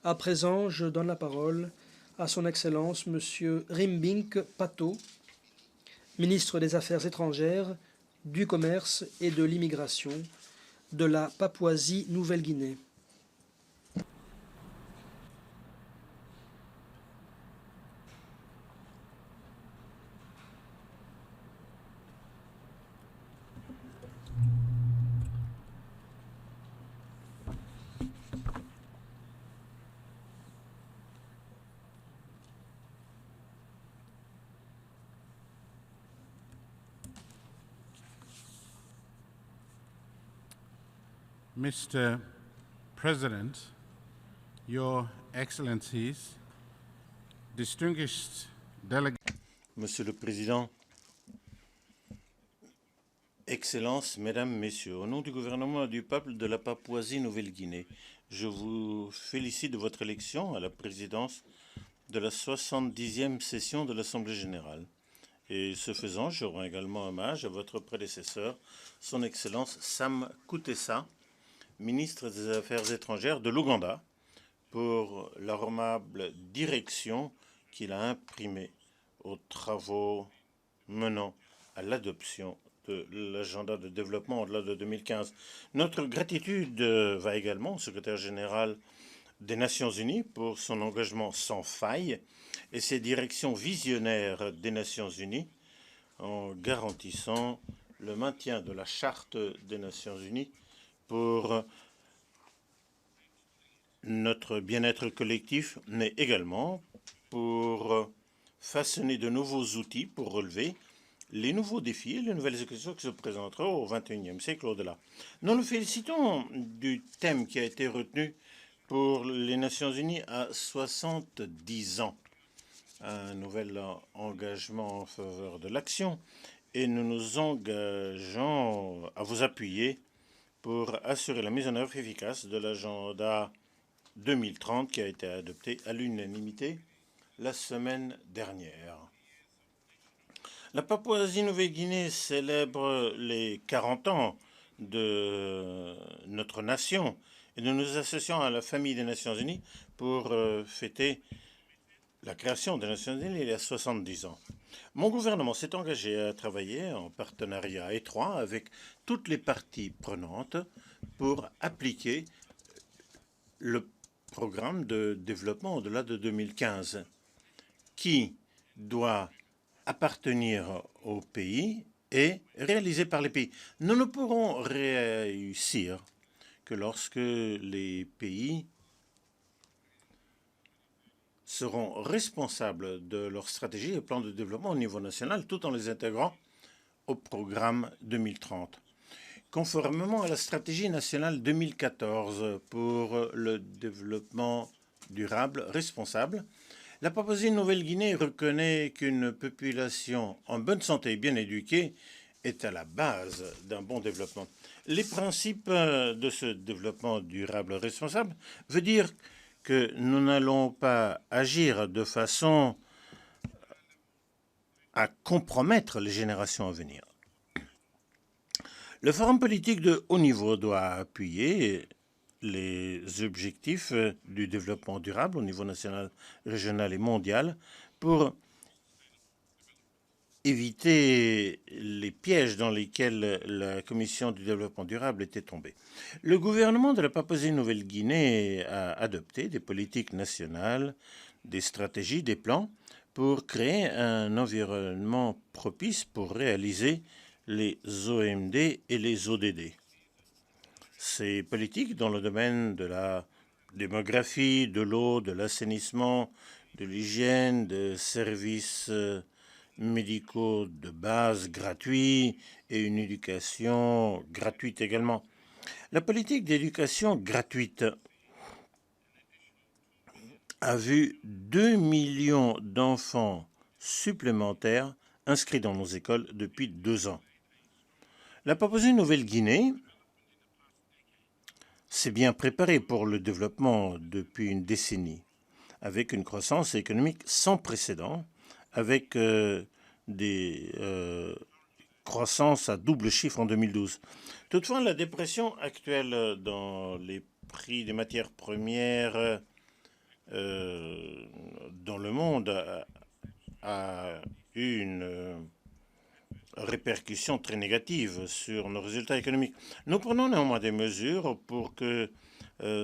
À présent, je donne la parole à son Excellence Monsieur Rimbink Pato, ministre des Affaires étrangères, du Commerce et de l'Immigration de la Papouasie-Nouvelle-Guinée. Mr. President, Your Excellencies, distinguished delegates. Monsieur le Président, Excellences, Mesdames, Messieurs, au nom du gouvernement et du peuple de la Papouasie-Nouvelle-Guinée, je vous félicite de votre élection à la présidence de la 70e session de l'Assemblée générale. Et ce faisant, je rends également hommage à votre prédécesseur, son Excellence Sam Kutesa, ministre des Affaires étrangères de l'Ouganda, pour la remarquable direction qu'il a imprimée aux travaux menant à l'adoption de l'agenda de développement au-delà de 2015. Notre gratitude va également au secrétaire général des Nations Unies pour son engagement sans faille et ses directions visionnaires des Nations Unies en garantissant le maintien de la Charte des Nations Unies pour notre bien-être collectif, mais également pour façonner de nouveaux outils pour relever les nouveaux défis et les nouvelles questions qui se présenteront au XXIe siècle au-delà. Nous nous félicitons du thème qui a été retenu pour les Nations Unies à 70 ans, un nouvel engagement en faveur de l'action, et nous nous engageons à vous appuyer pour assurer la mise en œuvre efficace de l'agenda 2030 qui a été adopté à l'unanimité la semaine dernière. La Papouasie-Nouvelle-Guinée célèbre les 40 ans de notre nation et nous nous associons à la famille des Nations Unies pour fêter la création des Nations Unies il y a 70 ans. Mon gouvernement s'est engagé à travailler en partenariat étroit avec toutes les parties prenantes pour appliquer le programme de développement au-delà de 2015 qui doit appartenir au pays et réalisé par les pays. Nous ne pourrons réussir que lorsque les pays seront responsables de leur stratégie et plan de développement au niveau national tout en les intégrant au programme 2030. Conformément à la stratégie nationale 2014 pour le développement durable responsable, la Papouasie-Nouvelle-Guinée reconnaît qu'une population en bonne santé et bien éduquée est à la base d'un bon développement. Les principes de ce développement durable responsable veut dire que nous n'allons pas agir de façon à compromettre les générations à venir. Le forum politique de haut niveau doit appuyer les objectifs du développement durable au niveau national, régional et mondial pour éviter les pièges dans lesquels la Commission du développement durable était tombée. Le gouvernement de la Papouasie-Nouvelle-Guinée a adopté des politiques nationales, des stratégies, des plans pour créer un environnement propice pour réaliser les OMD et les ODD. Ces politiques dans le domaine de la démographie, de l'eau, de l'assainissement, de l'hygiène, de services médicaux de base gratuits et une éducation gratuite également. La politique d'éducation gratuite a vu 2 millions d'enfants supplémentaires inscrits dans nos écoles depuis 2 ans. La Papouasie-Nouvelle-Guinée s'est bien préparée pour le développement depuis une décennie, avec une croissance économique sans précédent, avec des croissances à double chiffre en 2012. Toutefois, la dépression actuelle dans les prix des matières premières dans le monde a eu une répercussion très négative sur nos résultats économiques. Nous prenons néanmoins des mesures pour que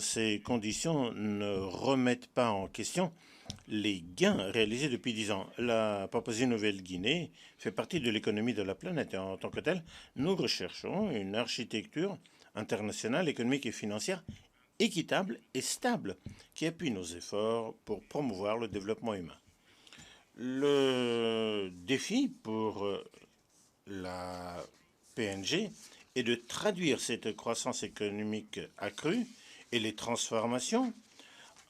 ces conditions ne remettent pas en question les gains réalisés depuis 10 ans. La Papouasie-Nouvelle-Guinée fait partie de l'économie de la planète et en tant que telle, nous recherchons une architecture internationale, économique et financière équitable et stable qui appuie nos efforts pour promouvoir le développement humain. Le défi pour la PNG est de traduire cette croissance économique accrue et les transformations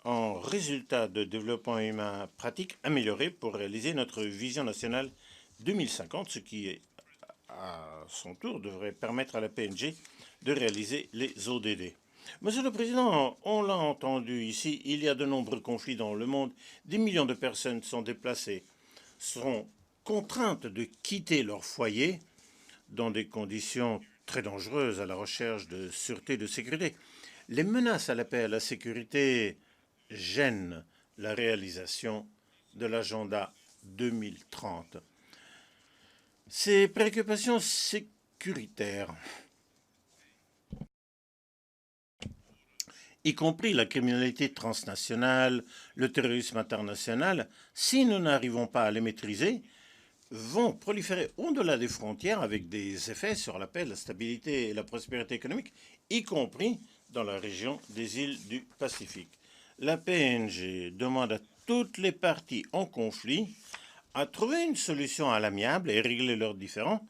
en résultats de développement humain pratique améliorés pour réaliser notre vision nationale 2050, ce qui, à son tour, devrait permettre à la PNG de réaliser les ODD. Monsieur le Président, on l'a entendu ici, il y a de nombreux conflits dans le monde. Des millions de personnes sont déplacées, sont contraintes de quitter leur foyer dans des conditions très dangereuses à la recherche de sûreté et de sécurité. Les menaces à la paix et à la sécurité gênent la réalisation de l'agenda 2030. Ces préoccupations sécuritaires, y compris la criminalité transnationale, le terrorisme international, si nous n'arrivons pas à les maîtriser, vont proliférer au-delà des frontières avec des effets sur la paix, la stabilité et la prospérité économique, y compris dans la région des îles du Pacifique. La PNG demande à toutes les parties en conflit à trouver une solution à l'amiable et régler leurs différends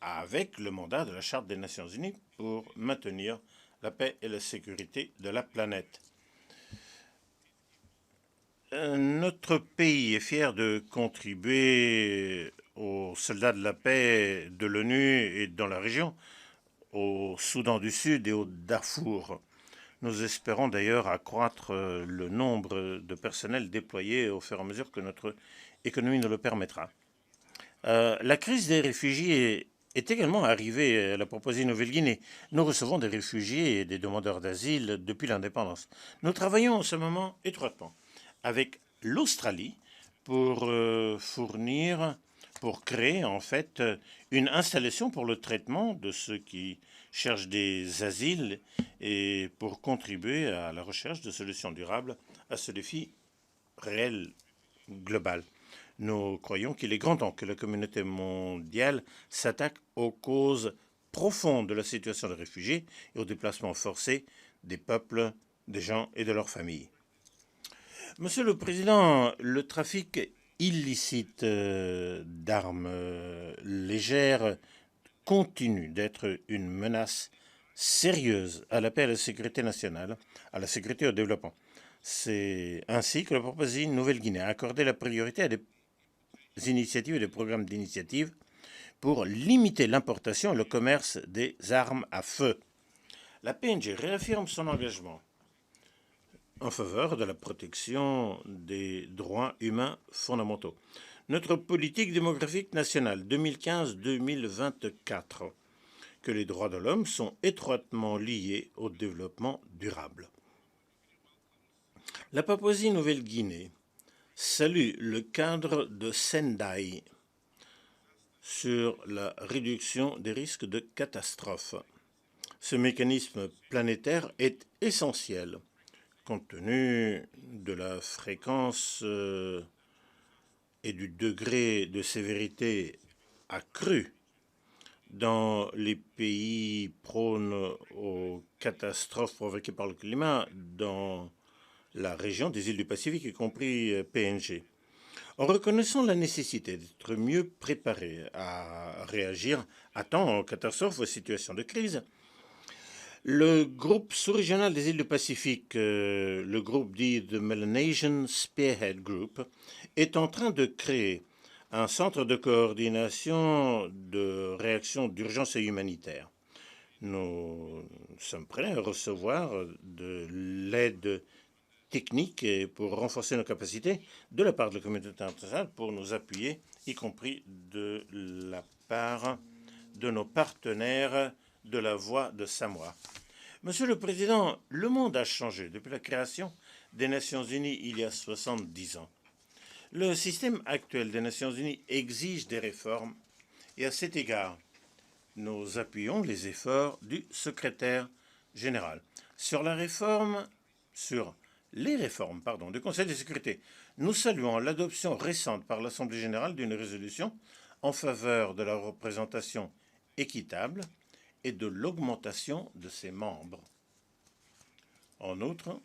avec le mandat de la Charte des Nations Unies pour maintenir la paix et la sécurité de la planète. Notre pays est fier de contribuer aux soldats de la paix de l'ONU et dans la région, au Soudan du Sud et au Darfour. Nous espérons d'ailleurs accroître le nombre de personnels déployés au fur et à mesure que notre économie nous le permettra. La crise des réfugiés est également arrivée à la Papouasie-Nouvelle-Guinée. Nous recevons des réfugiés et des demandeurs d'asile depuis l'indépendance. Nous travaillons en ce moment étroitement avec l'Australie pour créer en fait une installation pour le traitement de ceux qui cherchent des asiles et pour contribuer à la recherche de solutions durables à ce défi réel global. Nous croyons qu'il est grand temps que la communauté mondiale s'attaque aux causes profondes de la situation des réfugiés et au déplacement forcé des peuples, des gens et de leurs familles. Monsieur le Président, le trafic illicite d'armes légères continue d'être une menace sérieuse à la paix et à la sécurité nationale, à la sécurité et au développement. C'est ainsi que la Papouasie-Nouvelle-Guinée a accordé la priorité à des initiatives et des programmes d'initiatives pour limiter l'importation et le commerce des armes à feu. La PNG réaffirme son engagement en faveur de la protection des droits humains fondamentaux. Notre politique démographique nationale 2015-2024, que les droits de l'homme sont étroitement liés au développement durable. La Papouasie-Nouvelle-Guinée salue le cadre de Sendai sur la réduction des risques de catastrophes. Ce mécanisme planétaire est essentiel compte tenu de la fréquence et du degré de sévérité accru dans les pays prônes aux catastrophes provoquées par le climat dans la région des îles du Pacifique, y compris PNG. En reconnaissant la nécessité d'être mieux préparé à réagir à temps aux catastrophes, aux situations de crise, le groupe sous-régional des îles du Pacifique, le groupe dit The Melanesian Spearhead Group, est en train de créer un centre de coordination de réaction d'urgence et humanitaire. Nous sommes prêts à recevoir de l'aide technique et pour renforcer nos capacités de la part de la communauté internationale pour nous appuyer, y compris de la part de nos partenaires de la Voie de Samoa. Monsieur le Président, le monde a changé depuis la création des Nations Unies il y a 70 ans. Le système actuel des Nations Unies exige des réformes et à cet égard, nous appuyons les efforts du secrétaire général. Sur les réformes du Conseil de sécurité, nous saluons l'adoption récente par l'Assemblée générale d'une résolution en faveur de la représentation équitable et de l'augmentation de ses membres. En outre,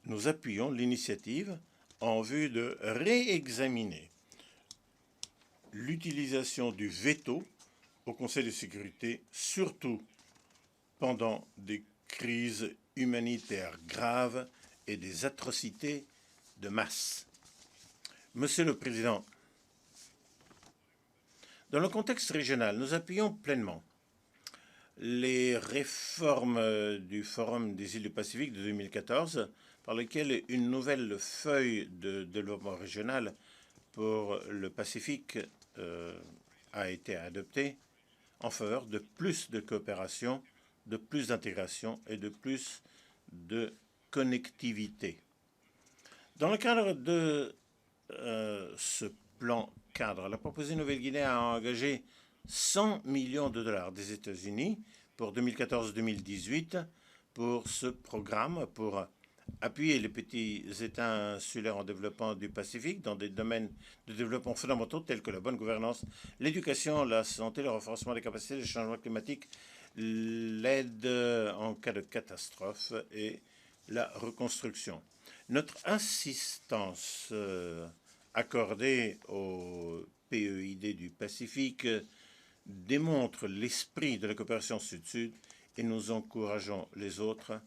nous appuyons l'initiative en vue de réexaminer l'utilisation du veto au Conseil de sécurité, surtout pendant des crises humanitaires graves et des atrocités de masse. Monsieur le Président, dans le contexte régional, nous appuyons pleinement les réformes du Forum des îles du Pacifique de 2014, par lesquelles une nouvelle feuille de développement régional pour le Pacifique a été adoptée en faveur de plus de coopération, de plus d'intégration et de plus de connectivité. Dans le cadre de ce plan cadre, la Papouasie-Nouvelle-Guinée a engagé 100 millions de dollars des États-Unis pour 2014-2018 pour ce programme, pour appuyer les petits États insulaires en développement du Pacifique dans des domaines de développement fondamentaux tels que la bonne gouvernance, l'éducation, la santé, le renforcement des capacités, le changement climatique, l'aide en cas de catastrophe et la reconstruction. Notre assistance accordée au PEID du Pacifique démontre l'esprit de la coopération Sud-Sud et nous encourageons les autres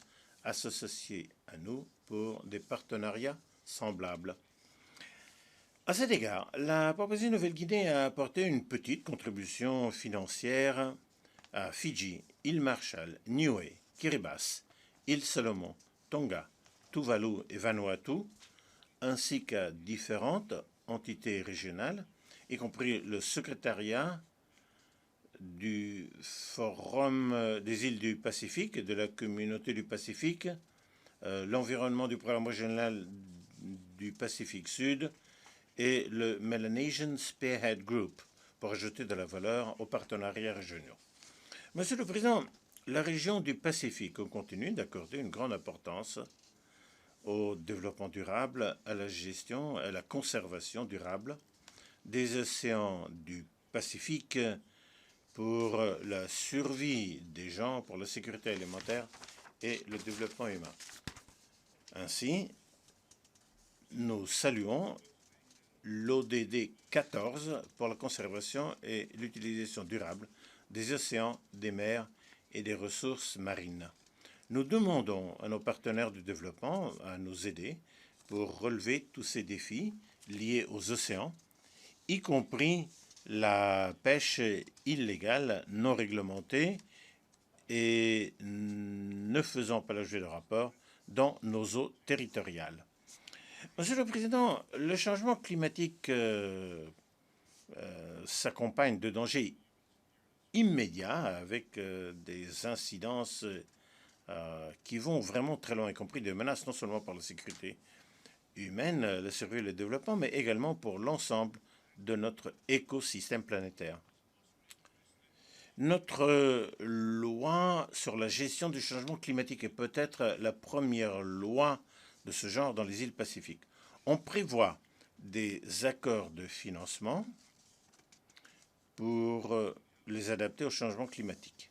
à s'associer à nous pour des partenariats semblables. À cet égard, la Papouasie-Nouvelle-Guinée a apporté une petite contribution financière à Fidji, île Marshall, Niue, Kiribati, île Salomon, Tonga, Tuvalu et Vanuatu, ainsi qu'à différentes entités régionales, y compris le secrétariat du Forum des îles du Pacifique et de la Communauté du Pacifique, l'environnement du programme régional du Pacifique Sud et le Melanesian Spearhead Group pour ajouter de la valeur aux partenariats régionaux. Monsieur le Président, la région du Pacifique continue d'accorder une grande importance au développement durable, à la gestion, à la conservation durable des océans du Pacifique pour la survie des gens, pour la sécurité alimentaire et le développement humain. Ainsi, nous saluons l'ODD 14 pour la conservation et l'utilisation durable des océans, des mers et des ressources marines. Nous demandons à nos partenaires du développement à nous aider pour relever tous ces défis liés aux océans, y compris la pêche illégale non réglementée et ne faisant pas l'objet de rapport dans nos eaux territoriales. Monsieur le Président, le changement climatique s'accompagne de dangers immédiats avec des incidences qui vont vraiment très loin, y compris des menaces non seulement pour la sécurité humaine, la survie et le développement, mais également pour l'ensemble de notre écosystème planétaire. Notre loi sur la gestion du changement climatique est peut-être la première loi de ce genre dans les îles Pacifiques. On prévoit des accords de financement pour les adapter au changement climatique.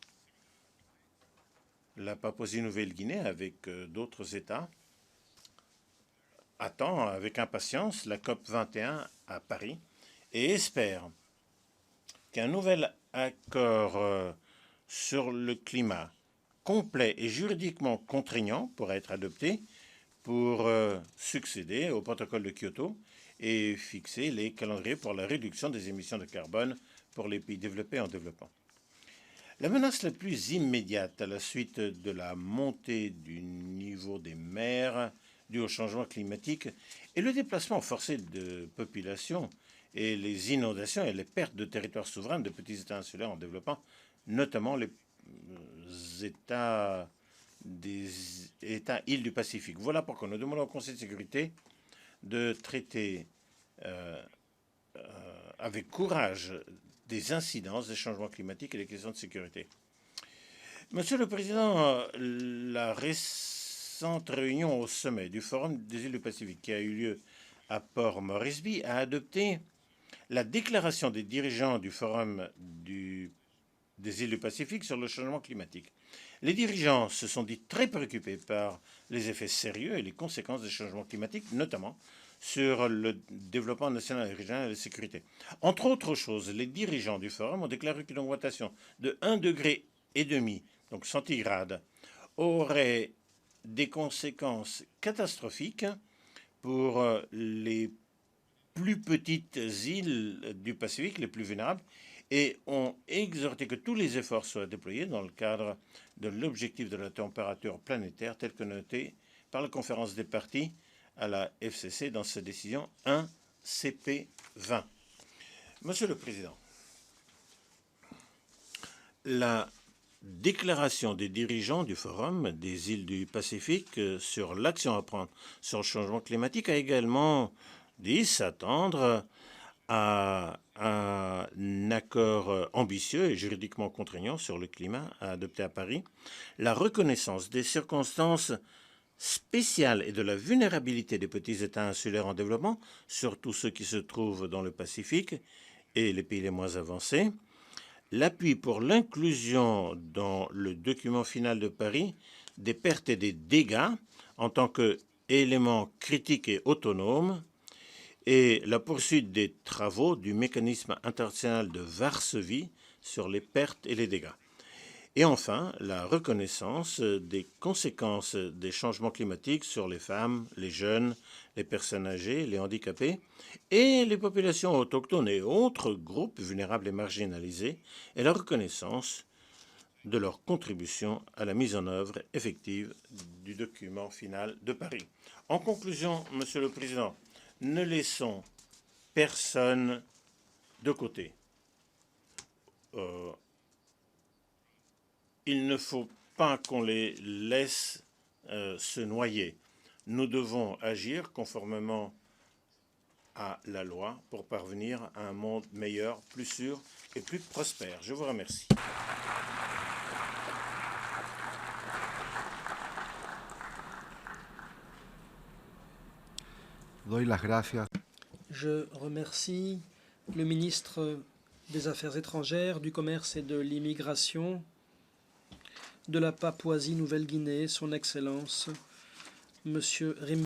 La Papouasie-Nouvelle-Guinée, avec d'autres États, attend avec impatience la COP 21 à Paris et espère qu'un nouvel accord sur le climat complet et juridiquement contraignant pourra être adopté pour succéder au protocole de Kyoto et fixer les calendriers pour la réduction des émissions de carbone pour les pays développés et en développement. La menace la plus immédiate à la suite de la montée du niveau des mers due au changement climatique est le déplacement forcé de populations et les inondations et les pertes de territoires souverains de petits États insulaires en développement, notamment les États des États îles du Pacifique. Voilà pourquoi nous demandons au Conseil de sécurité de traiter avec courage des incidences des changements climatiques et des questions de sécurité. Monsieur le Président, la récente réunion au sommet du Forum des îles du Pacifique qui a eu lieu à Port Moresby a adopté la déclaration des dirigeants du Forum des îles du Pacifique sur le changement climatique. Les dirigeants se sont dit très préoccupés par les effets sérieux et les conséquences des changements climatiques, notamment sur le développement national et régional et la sécurité. Entre autres choses, les dirigeants du Forum ont déclaré qu'une augmentation de 1,5 degré, donc centigrade, aurait des conséquences catastrophiques pour les plus petites îles du Pacifique, les plus vulnérables, et ont exhorté que tous les efforts soient déployés dans le cadre de l'objectif de la température planétaire tel que noté par la conférence des parties à la FCC dans sa décision 1-CP20. Monsieur le Président, la déclaration des dirigeants du Forum des îles du Pacifique sur l'action à prendre sur le changement climatique a également dit s'attendre à un accord ambitieux et juridiquement contraignant sur le climat à adopter à Paris, la reconnaissance des circonstances spéciales et de la vulnérabilité des petits États insulaires en développement, surtout ceux qui se trouvent dans le Pacifique et les pays les moins avancés, l'appui pour l'inclusion dans le document final de Paris des pertes et des dégâts en tant qu'élément critique et autonome, et la poursuite des travaux du mécanisme international de Varsovie sur les pertes et les dégâts. Et enfin, la reconnaissance des conséquences des changements climatiques sur les femmes, les jeunes, les personnes âgées, les handicapés et les populations autochtones et autres groupes vulnérables et marginalisés, et la reconnaissance de leur contribution à la mise en œuvre effective du document final de Paris. En conclusion, Monsieur le Président, ne laissons personne de côté. Il ne faut pas qu'on les laisse se noyer. Nous devons agir conformément à la loi pour parvenir à un monde meilleur, plus sûr et plus prospère. Je vous remercie. Doy las gracias. Je remercie le ministre des Affaires étrangères, du Commerce et de l'Immigration de la Papouasie-Nouvelle-Guinée, son Excellence, Monsieur Rim